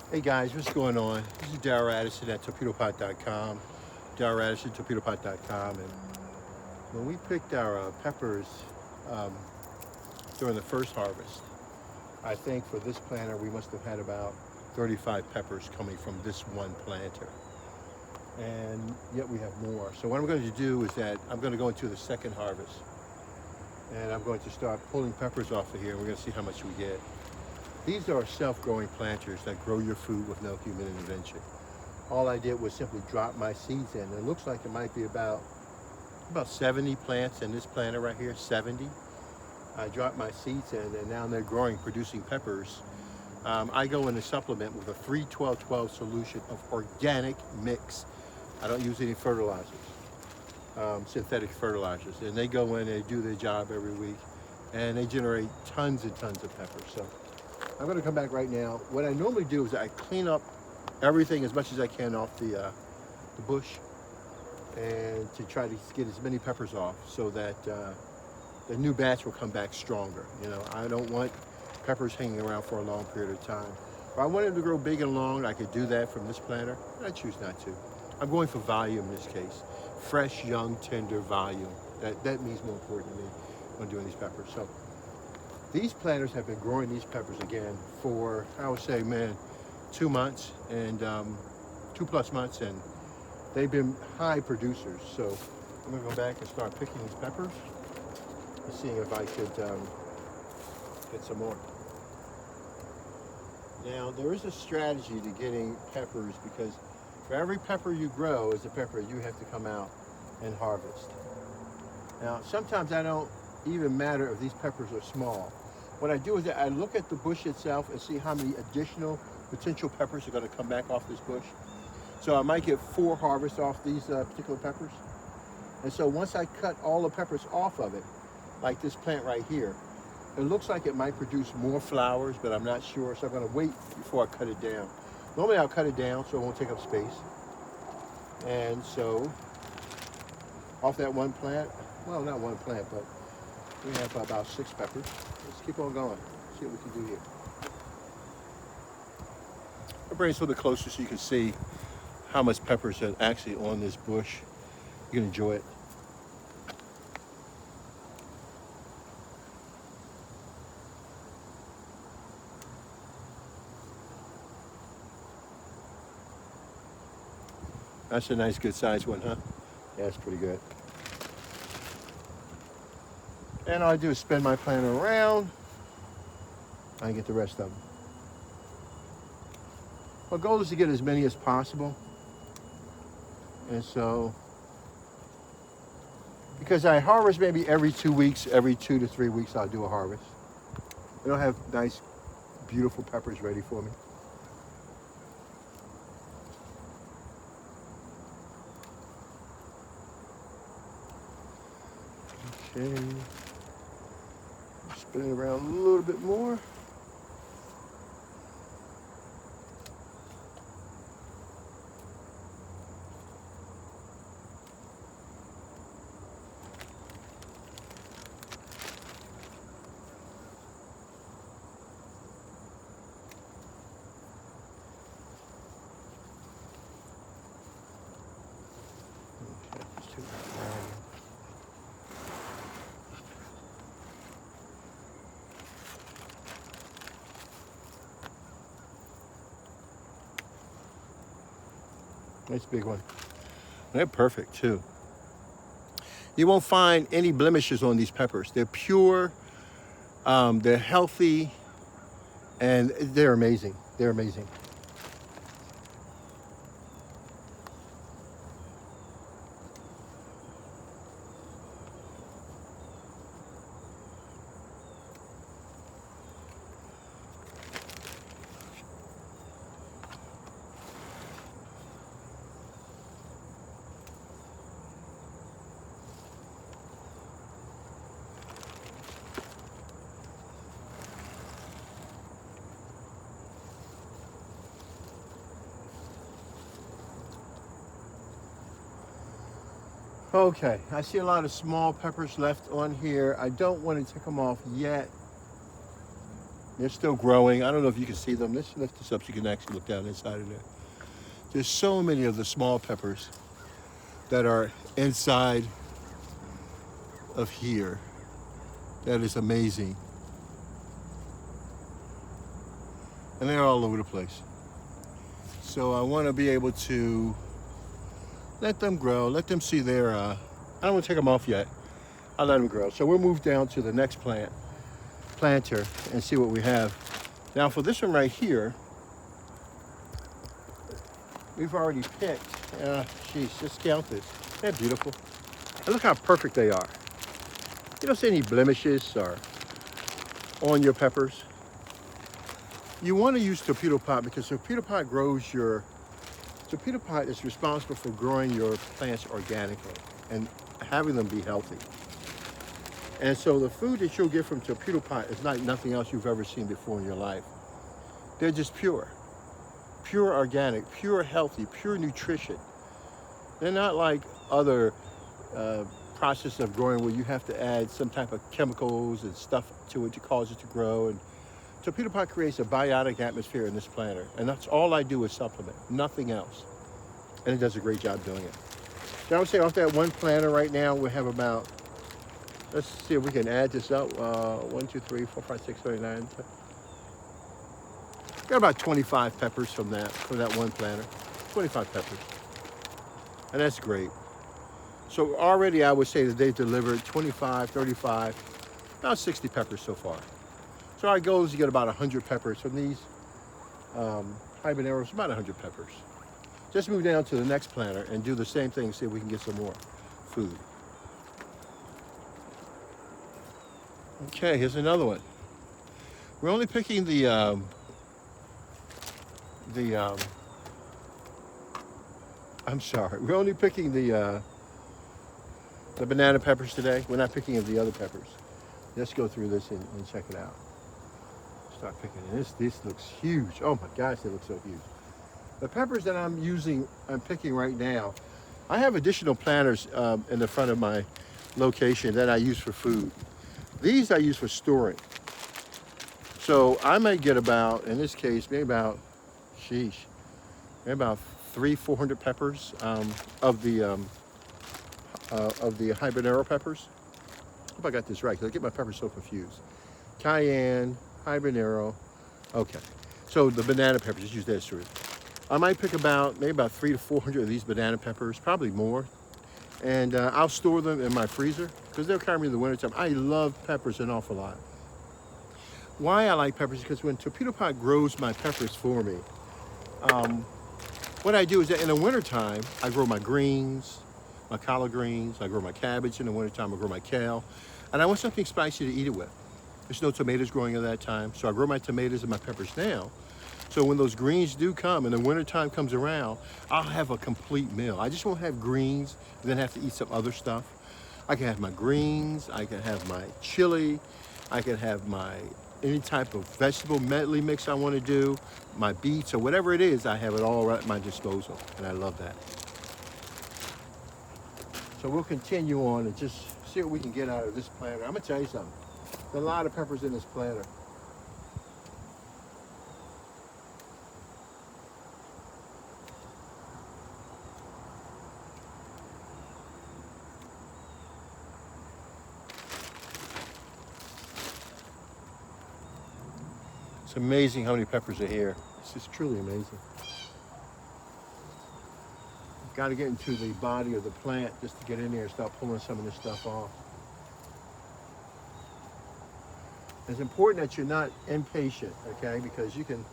Hey guys, what's going on? This is Darrell Addison at Torpedopot.com. Darrell Addison, Torpedopot.com. And when we picked our peppers um, during the first harvest, I think for this planter we must have had about 35 peppers coming from this one planter. And yet we have more. So what I'm going to do is that I'm going to go into the second harvest. And I'm going to start pulling peppers off of here. And we're going to see how much we get. These are self-growing planters that grow your food with no human intervention. All I did was simply drop my seeds in. It looks like it might be about 70 plants in this planter right here, 70. I dropped my seeds in and now they're growing, producing peppers. I go in a supplement with a 3-12-12 solution of organic mix. I don't use any fertilizers, synthetic fertilizers. And they go in, they do their job every week, and they generate tons and tons of peppers. So I'm going to come back right now. What I normally do is I clean up everything as much as I can off the bush, and to try to get as many peppers off so that the new batch will come back stronger. You know, I don't want peppers hanging around for a long period of time. If I wanted them to grow big and long, I could do that from this planter. I choose not to. I'm going for volume in this case. Fresh, young, tender volume. That means more important to me when doing these peppers. So these planters have been growing these peppers again for, I would say, man, 2 months and 2+ months, and they've been high producers. So I'm gonna go back and start picking these peppers and seeing if I could get some more. Now, there is a strategy to getting peppers, because for every pepper you grow is a pepper you have to come out and harvest. Now, sometimes I don't even matter if these peppers are small. What I do is that I look at the bush itself and see how many additional potential peppers are going to come back off this bush. So I might get 4 harvests off these particular peppers. And so once I cut all the peppers off of it, like this plant right here, it looks like it might produce more flowers, but I'm not sure. So I'm going to wait before I cut it down. Normally I'll cut it down so it won't take up space. And so off that one plant, well, not one plant, but we have about 6 peppers. Let's keep on going. See what we can do here. I'll bring this a little bit closer so you can see how much peppers are actually on this bush. You can enjoy it. That's a nice, good sized one, huh? Yeah, it's pretty good. And all I do is spin my planter around. I get the rest of them. My goal is to get as many as possible. And so, because I harvest maybe every 2 weeks, every 2 to 3 weeks I'll do a harvest. And I'll have nice, beautiful peppers ready for me. Okay. Spin it around a little bit more. Okay, let's do that. Nice big one. They're perfect too. You won't find any blemishes on these peppers. They're pure, they're healthy, and they're amazing. They're amazing. Okay, I see a lot of small peppers left on here. I don't want to take them off yet. They're still growing. I don't know if you can see them. Let's lift this up so you can actually look down inside of there. There's so many of the small peppers that are inside of here. That is amazing. And they're all over the place. So I want to be able to let them grow, let them see their, I don't want to take them off yet. I'll let them grow. So we'll move down to the next planter and see what we have. Now for this one right here, we've already picked, geez, just count this. They're beautiful. And look how perfect they are. You don't see any blemishes or on your peppers. You want to use Torpedopot because Torpedopot grows your, Torpedopot is responsible for growing your plants organically and having them be healthy. And so the food that you'll get from Torpedopot is like nothing else you've ever seen before in your life. They're just pure organic, pure healthy, pure nutrition. They're not like other process of growing where you have to add some type of chemicals and stuff to it to cause it to grow. And Torpedopot creates a biotic atmosphere in this planter, and that's all I do is supplement, nothing else. And it does a great job doing it. Now I would say off that one planter right now, we have about, let's see if we can add this up. 1, 2, 3, 4, 5, 6, 7, 8, 9, 10. Got about 25 peppers from that one planter. 25 peppers. And that's great. So already I would say that they've delivered 25, 35, about 60 peppers so far. So our goal is to get about 100 peppers from these habaneros, about 100 peppers. Just move down to the next planter and do the same thing, see if we can get some more food. Okay, here's another one. We're only picking we're only picking the banana peppers today. We're not picking the other peppers. Let's go through this and check it out. Start picking it. This looks huge. Oh my gosh, they look so huge. The peppers that I'm picking right now, I have additional planters in the front of my location that I use for food. These I use for storing. So I might get about, in this case, maybe about 300-400 peppers of the habanero peppers. I hope I got this right because I get my peppers so confused. Cayenne, habanero. Okay, so the banana peppers, just use that as truth. I might pick maybe about 300 to 400 of these banana peppers, probably more. And I'll store them in my freezer because they'll carry me in the wintertime. I love peppers an awful lot. Why I like peppers is because when Torpedopot grows my peppers for me, what I do is that in the wintertime, I grow my greens, my collard greens, I grow my cabbage in the wintertime, I grow my kale, and I want something spicy to eat it with. There's no tomatoes growing at that time, so I grow my tomatoes and my peppers now. So when those greens do come and the wintertime comes around, I'll have a complete meal. I just won't have greens and then have to eat some other stuff. I can have my greens, I can have my chili, I can have any type of vegetable medley mix I want to do, my beets or whatever it is, I have it all at my disposal, and I love that. So we'll continue on and just see what we can get out of this planter. I'm gonna tell you something. There's a lot of peppers in this planter. It's amazing how many peppers are here. It's just truly amazing. Got to get into the body of the plant just to get in there and start pulling some of this stuff off. It's important that you're not impatient, okay? Because you can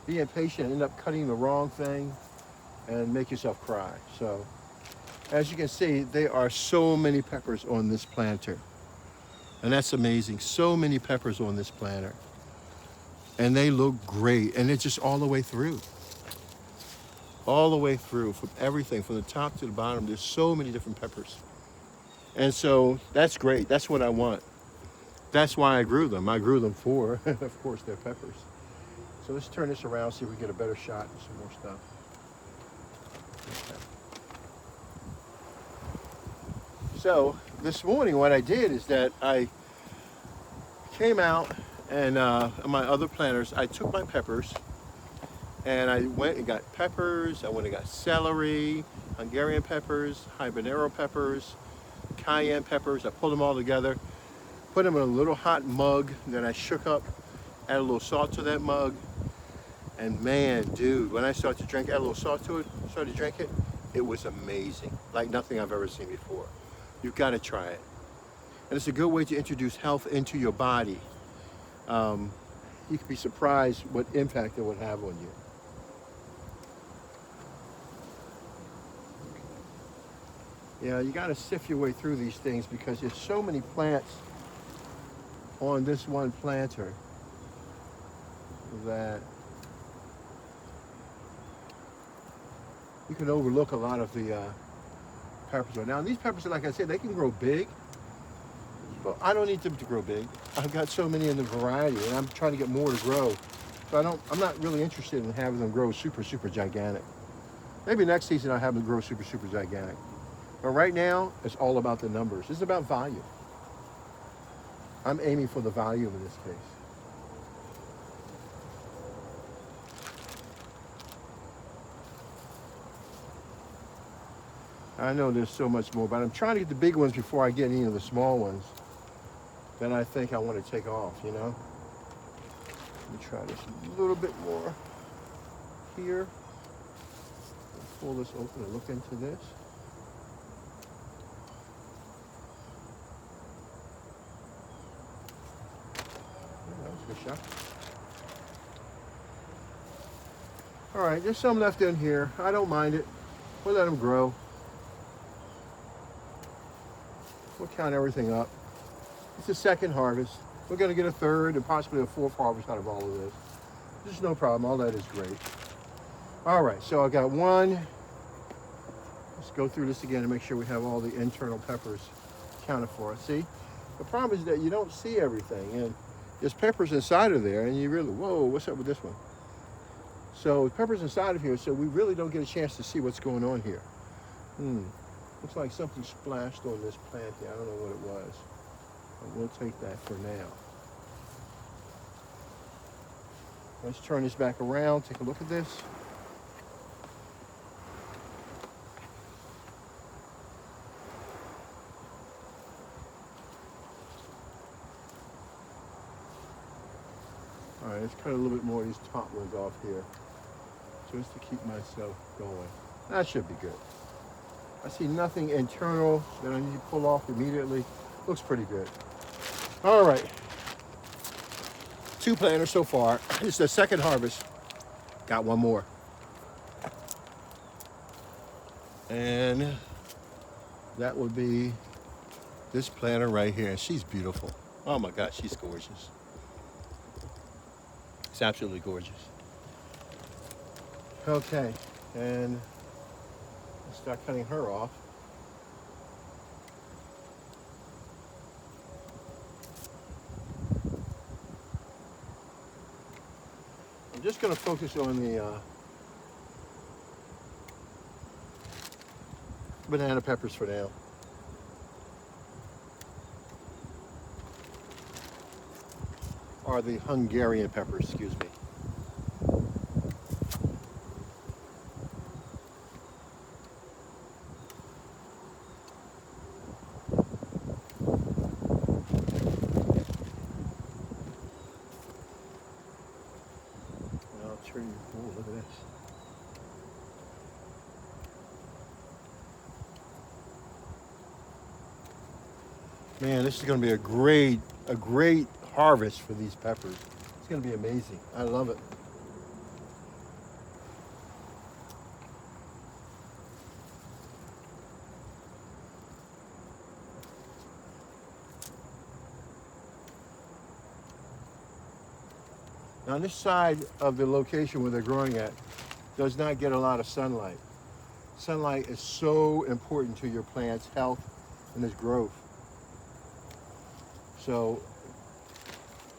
be impatient and end up cutting the wrong thing and make yourself cry. So, as you can see, there are so many peppers on this planter. And that's amazing. So many peppers on this planter. And they look great. And it's just all the way through. All the way through, from everything, from the top to the bottom. There's so many different peppers. And so that's great. That's what I want. That's why I grew them. I grew them for, of course, their peppers. So let's turn this around, see if we can get a better shot and some more stuff. Okay. So this morning what I did is that I came out And on my other planters, I took my peppers and I went and got peppers. I went and got celery, Hungarian peppers, habanero peppers, cayenne peppers. I pulled them all together, put them in a little hot mug. Then I shook up, add a little salt to that mug. And man, dude, when I started to drink, add a little salt to it, started to drink it, it was amazing. Like nothing I've ever seen before. You've got to try it. And it's a good way to introduce health into your body. You could be surprised what impact it would have on you. Yeah, you got to sift your way through these things because there's so many plants on this one planter that you can overlook a lot of the peppers. Now, these peppers, like I said, they can grow big, but I don't need them to grow big. I've got so many in the variety, and I'm trying to get more to grow. So I'm not really interested in having them grow super, super gigantic. Maybe next season I'll have them grow super, super gigantic. But right now, it's all about the numbers. It's about volume. I'm aiming for the volume in this case. I know there's so much more, but I'm trying to get the big ones before I get any of the small ones. Then I think I want to take off, you know? Let me try this a little bit more here. Pull this open and look into this. Yeah, that was a good shot. All right, there's some left in here. I don't mind it. We'll let them grow. We'll count everything up. It's the second harvest. We're going to get a third and possibly a fourth harvest out of all of this. There's no problem. All that is great. All right, so I got one. Let's go through this again to make sure we have all the internal peppers counted for. See, the problem is that you don't see everything, and there's peppers inside of there, and you really, whoa, what's up with this one? So peppers inside of here, so we really don't get a chance to see what's going on here. Looks like something splashed on this plant here. I don't know what it was. But we'll take that for now. Let's turn this back around, take a look at this. All right, let's cut a little bit more of these top ones off here, just to keep myself going. That should be good. I see nothing internal that I need to pull off immediately. Looks pretty good. All right, 2 planters so far. It's the second harvest. Got one more. And that would be this planter right here. She's beautiful. Oh my God, she's gorgeous. It's absolutely gorgeous. Okay, and let's start cutting her off. I'm just going to focus on the banana peppers for now. Or the Hungarian peppers, excuse me. I'll turn you, oh, look at this. Man, this is going to be a great harvest for these peppers. It's going to be amazing. I love it. Now this side of the location where they're growing at does not get a lot of sunlight. Sunlight is so important to your plant's health and its growth. So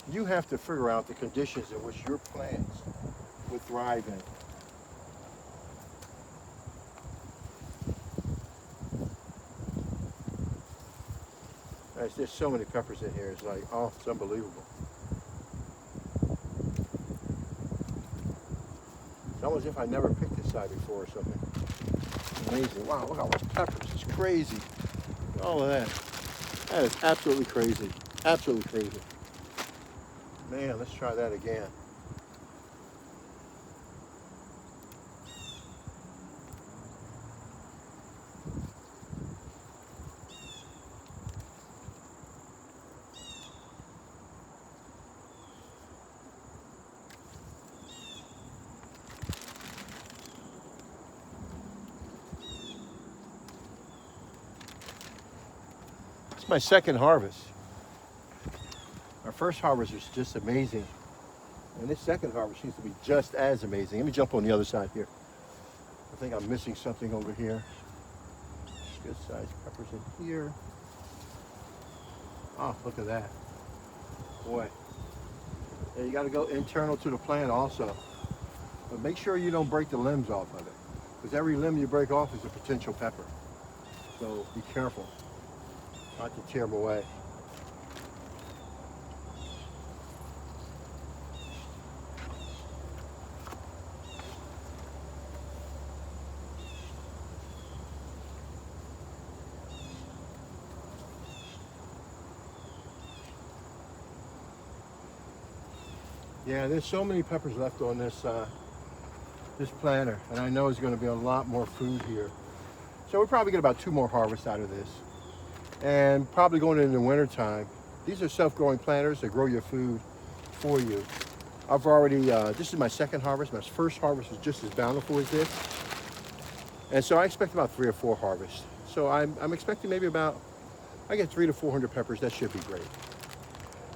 you have to figure out the conditions in which your plants would thrive in. There's so many peppers in here. It's like, oh, it's unbelievable. It's almost as if I never picked this side before or something. Amazing. Wow, look at all those peppers. It's crazy. All of that. That is absolutely crazy. Absolutely crazy. Man, let's try that again. It's my second harvest. Our first harvest was just amazing. And this second harvest seems to be just as amazing. Let me jump on the other side here. I think I'm missing something over here. Good sized peppers in here. Oh, look at that. Boy. Yeah, you got to go internal to the plant also. But make sure you don't break the limbs off of it. Because every limb you break off is a potential pepper. So be careful not to tear them away. Yeah, there's so many peppers left on this this planter, and I know there's going to be a lot more food here. So we'll probably get about 2 more harvests out of this. And probably going into the winter time, these are self-growing planters that grow your food for you. I've already, this is my second harvest. My first harvest was just as bountiful as this. And so I expect about 3 or 4 harvests. So I'm expecting maybe about, I get 300 to 400 peppers. That should be great.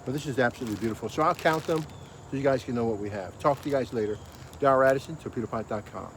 But this is absolutely beautiful. So I'll count them so you guys can know what we have. Talk to you guys later. Darrell Addison, Torpedopot.com.